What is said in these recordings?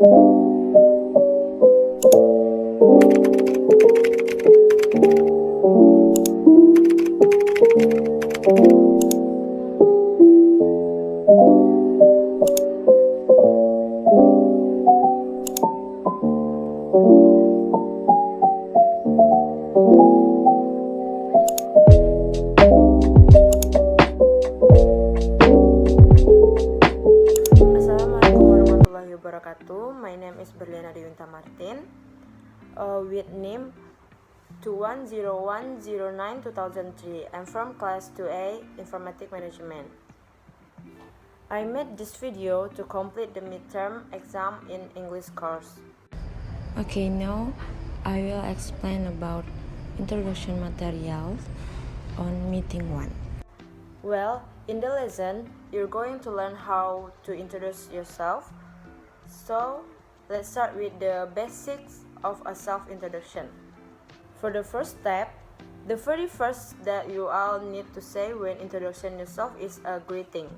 Assalamualaikum warahmatullahi wabarakatuh. My name is Berliana Dewinta with name 210109-2003. I'm from Class 2A, Informatic Management. I made this video to complete the midterm exam in English course. Okay, now I will explain about introduction materials on meeting 1. Well, in the lesson, you're going to learn how to introduce yourself. So, let's start with the basics of a self-introduction. For the first step, the very first that you all need to say when introducing yourself is a greeting.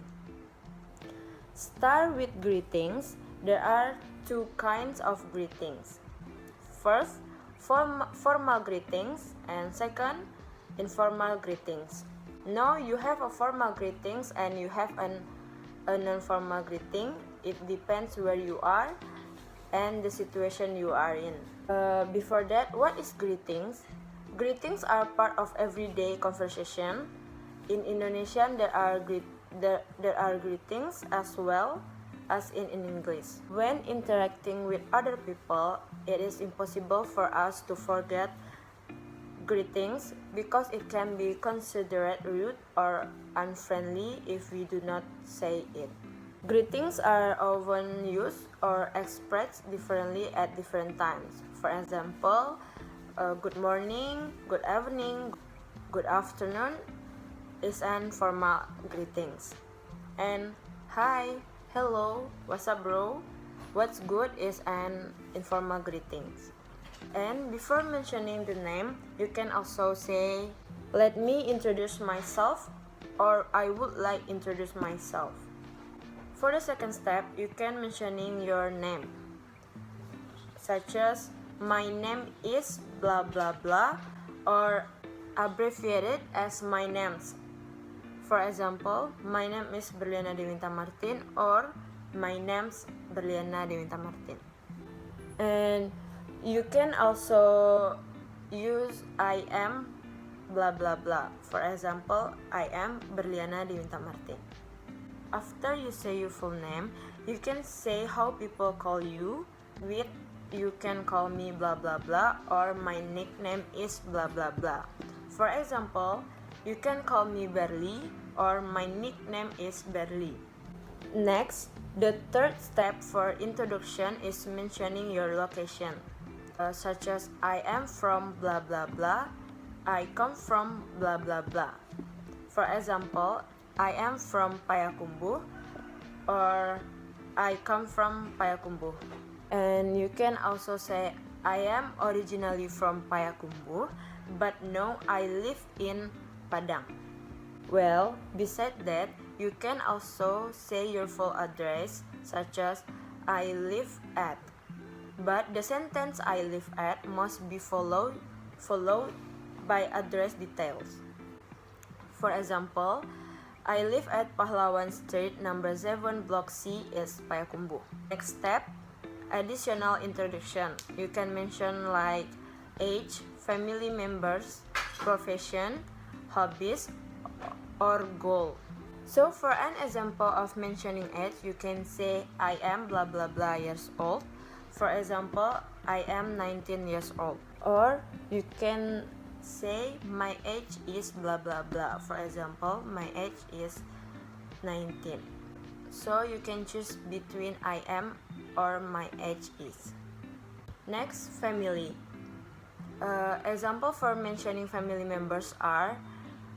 Start with greetings. There are two kinds of greetings. First, formal greetings, and second, informal greetings. Now you have a formal greetings and you have a non-formal greeting. It depends where you are and the situation you are in. Before that, what is greetings? Greetings are part of everyday conversation. In Indonesian, there are greetings as well as in English. When interacting with other people, it is impossible for us to forget greetings because it can be considered rude or unfriendly if we do not say it. Greetings are often used or expressed differently at different times. For example, good morning, good evening, good afternoon is an formal greetings. And hi, hello, what's up bro, what's good is an informal greetings. And before mentioning the name, you can also say, let me introduce myself, or I would like introduce myself. For the second step, you can mentioning your name, such as my name is blah blah blah, or abbreviated as my names. For example, my name is Berliana Dewinta Martin, or my name's Berliana Dewinta Martin. And you can also use I am blah blah blah. For example, I am Berliana Dewinta Martin. After you say your full name, you can say how people call you with you can call me blah blah blah, or my nickname is blah blah blah. For example, you can call me Berli, or my nickname is Berli. Next, the third step for introduction is mentioning your location. Such as I am from blah blah blah, I come from blah blah blah. For example, I am from Payakumbuh, or I come from Payakumbuh. And you can also say I am originally from Payakumbuh, but now I live in Padang. Well, besides that, you can also say your full address, such as I live at. But the sentence I live at must be followed by address details. For example, I live at Pahlawan Street, number 7, Block C, is Payakumbuh. Next step, additional introduction. You can mention like age, family members, profession, hobbies, or goal. So for an example of mentioning age, you can say I am blah blah blah years old. For example, I am 19 years old. Or you can say my age is blah blah blah. For example, my age is 19. So you can choose between I am or my age is. Next, family. Example for mentioning family members are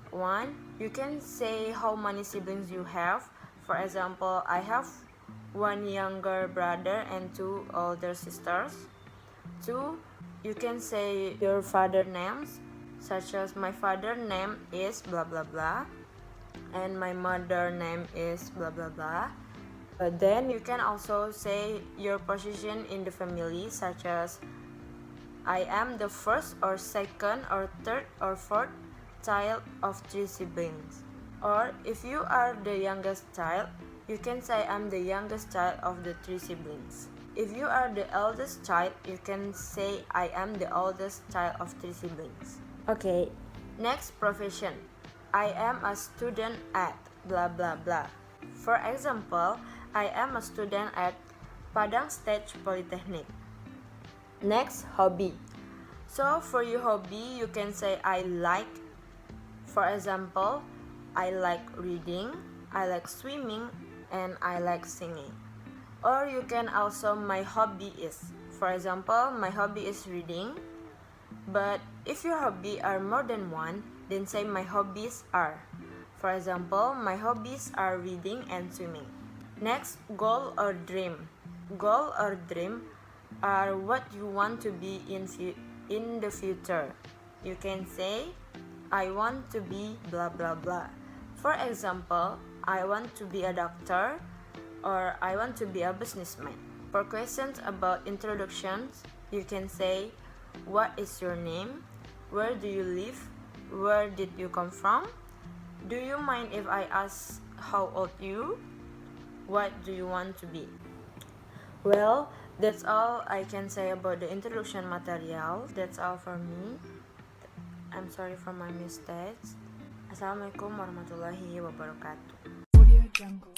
1. You can say how many siblings you have. For example, I have 1 younger brother and 2 older sisters. 2. You can say your father names, such as my father name is blah blah blah, and my mother name is blah blah blah. Then you can also say your position in the family, such as I am the first or second or third or fourth child of 3 siblings. Or if you are the youngest child, you can say I'm the youngest child of the 3 siblings. If you are the eldest child, you can say I am the oldest child of 3 siblings. Okay. Next, profession. I am a student at blah blah blah. For example, I am a student at Padang State Polytechnic. Next, hobby. So for your hobby, you can say I like. For example, I like reading, I like swimming, and I like singing. Or you can also my hobby is. For example, my hobby is reading. But if your hobby are more than one, then say my hobbies are. For example, my hobbies are reading and swimming. Next, goal or dream. Goal or dream are what you want to be in the future. You can say, I want to be blah blah blah. For example, I want to be a doctor, or I want to be a businessman. For questions about introductions, you can say, what is your name? Where do you live? Where did you come from? Do you mind if I ask how old you? What do you want to be? Well, that's all I can say about the introduction material. That's all for me. I'm sorry for my mistakes. Assalamualaikum warahmatullahi wabarakatuh. Audio Jungle.